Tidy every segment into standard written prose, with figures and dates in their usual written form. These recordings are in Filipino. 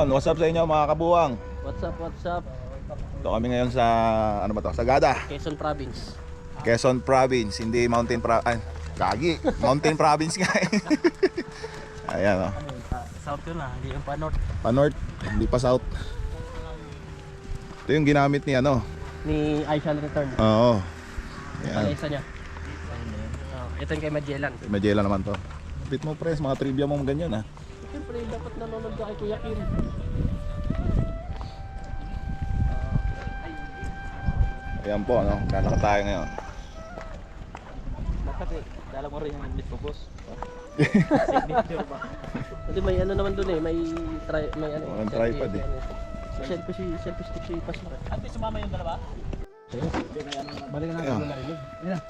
Ayun, what's up sa inyo mga kabuwang? What's up, what's up? Ito kami ngayon sa, ano ba to? Sagada, Quezon Province. Quezon Province, hindi Mountain Province. Gagi, Mountain Province nga eh. Ayan o. South yun ah, hindi yung pa-north. Pa-north, hindi pa south. Ito yung ginamit ni ano. Ni I Shall Return. Oo. Ayan. Palesa niya. Ito yung kay Magellan. Magellan naman to. Bit mo pres, mga trivia mo ganyan ah. Siyempre, dapat nanonood ka kay Kuya Kim. Ayan po, ano, lalakad tayo ngayon. Dapat eh, dala mo rin yung English po, boss. Signature ba? Kasi may ano naman dun eh, may ano. Walang tripod eh. Selfie stick si Pastor. Ate, sumama yung dalawa? Balikan natin yung narinig. Yan.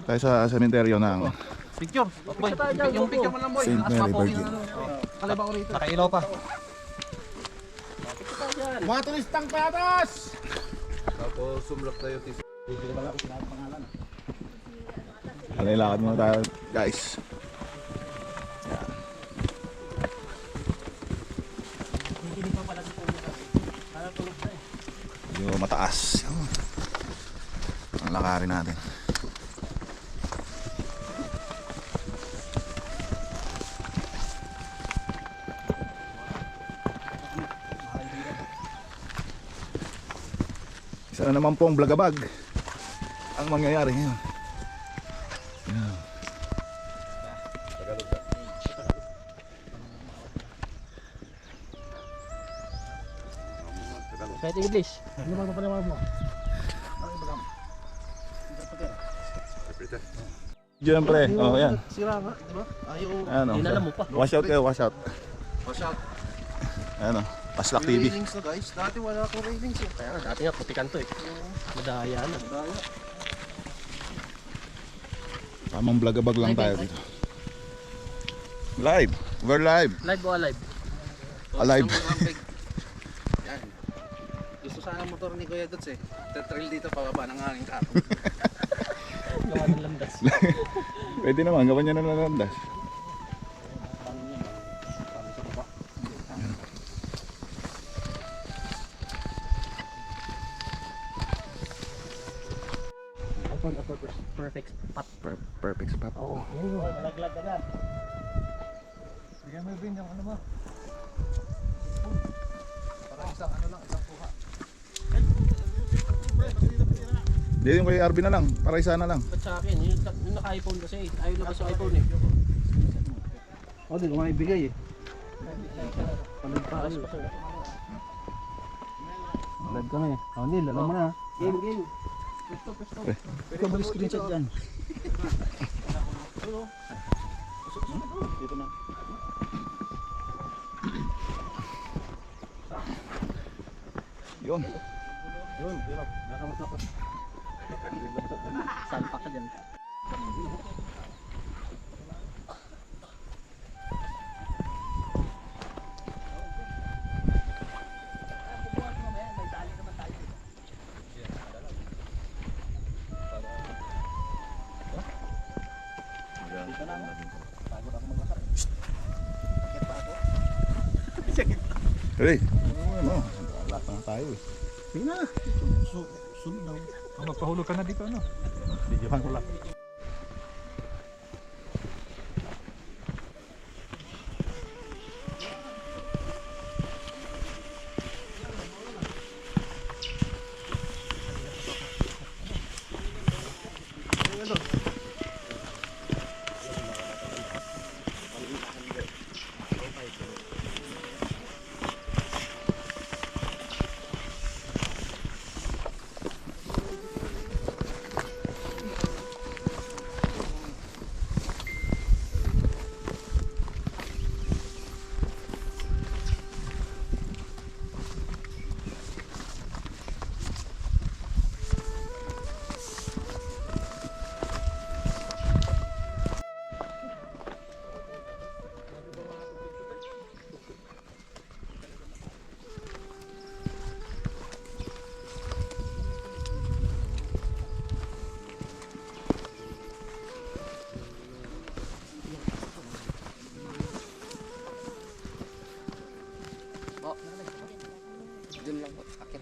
Tayo sa sementeryo ng Picture. Yung picture mo lang boy. St. Mary Virgin. Kaliba ko rito. Nakailaw pa. Mga turistang patas! Tapos sumlok tayo. Alilakad muna tayo guys. Yung mataas. Ang lakarin natin. Isa na naman pong blagabag ang mangyayari ngayon. Yan. Kahit English. Ano ba papalawag mo? Siyempre, oh yan. Sira nga, di ba? Ayaw. Ano? Dinala mo pa. Wash out kayo, wash out. Wash out. Ano? Paslak May TV. railings na guys. Dati wala akong railings eh. Kaya nga, dati nga putikan to eh. Madaya na. Daya. Tamang blagabag lang tayo dito. Live. We're live. Live o alive? Alive. Yan. Gusto sana motor ni Kuya Dots eh. Tatrail dito pababa ng hangin ka. Gawa ng landas. Pwede naman, gawan niya na nalandas. Perfect spot. Perfect spot. Oo. Malaglag ka na. Bigyan mo din yung ano mo. Para isang ano lang, isang kuha. Hindi yung kay RB na lang, para isa na lang. Ba't sa akin? Yung naka-iPhone kasi. Ayaw na kasi sa iPhone eh. O, di ko maibigay eh. Palas pa sir. Live kami. O, Neil, alam mo na. Game, game. Gusto. Ikaw mo screenshot dyan. Dito na. Yun. Yun, hirap. Nakamatapos. Salpak ka dyan. Hey. Ano? Lahat na tayo eh. Sige na. Sunod daw. Magpahulog ka na dito ano? Videohan ko lang.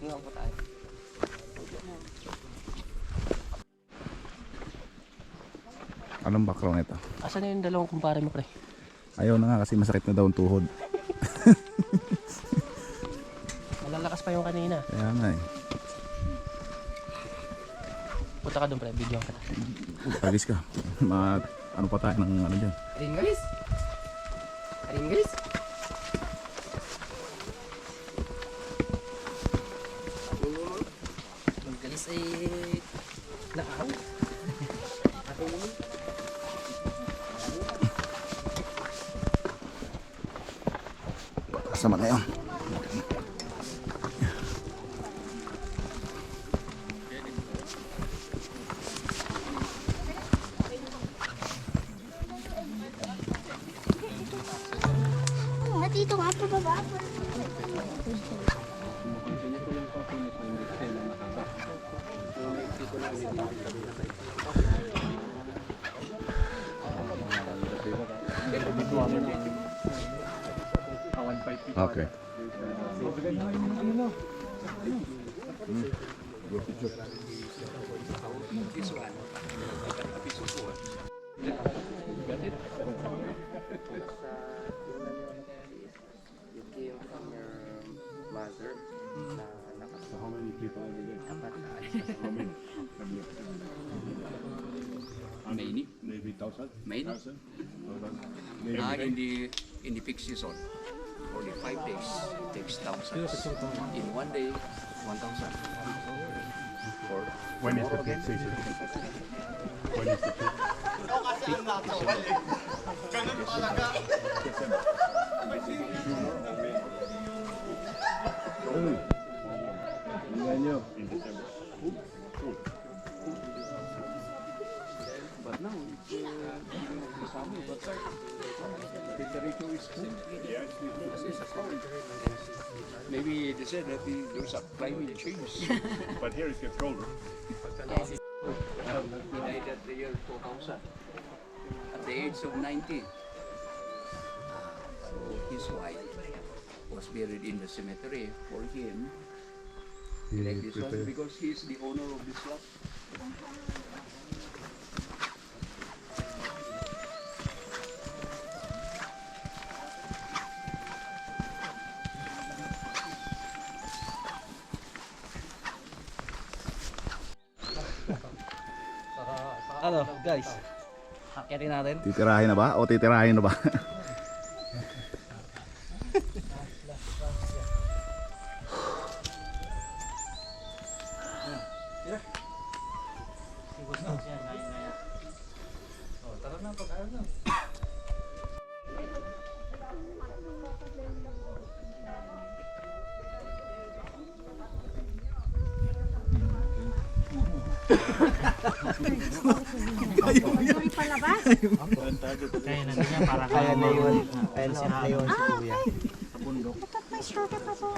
Tingnan po tayo. Anong background ito? Asan na yung dalawang kumpare mo, pre? Ayaw na nga kasi masakit na daw ang tuhod. Malalakas pa yung kanina. Kaya nga eh. Punta ka doon, pre. Video ka na. Tagis ka. Ano pa tayo ng ano dyan? Ringgalis? Ringgalis? Ringgalis ay nakaaw. Sama na yun. Dito nga po baba. Okay. You came from your mother na nakasama. How many people are there? Many, Maybe 1,000? many. In the peak season, only 5 days takes thousands. In one day, 1,000. Or When is the peak season? When is the peak? In December. but now it's summer, but temperature is cool. Maybe they said that there's a climate change. But here it gets colder. He died at the year 2000, at the age of 90. So his wife was buried in the cemetery. For him, like this one, because he is the owner of this lot. Ano, guys? Akyatin natin. Titirahin na ba? O titirahin na ba? Kaya na yun. Kaya na yun si Kuya. May shoulder pa po.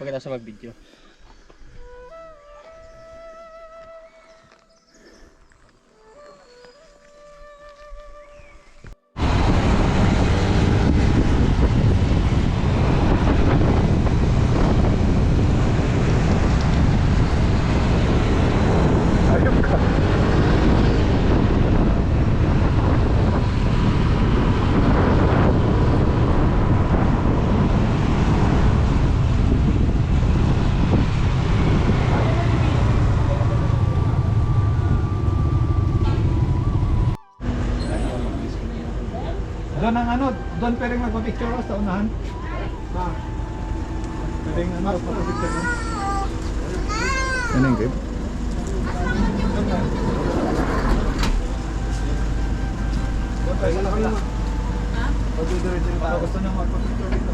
Pagkatapos sa mag-video. Doon ang ano, doon pwedeng magpa-picture sa unahan. Pwedeng ano, magpa-picture doon. Ano yung game? Doon tayo sa kabila. Pag gusto nyo magpa-picture dito.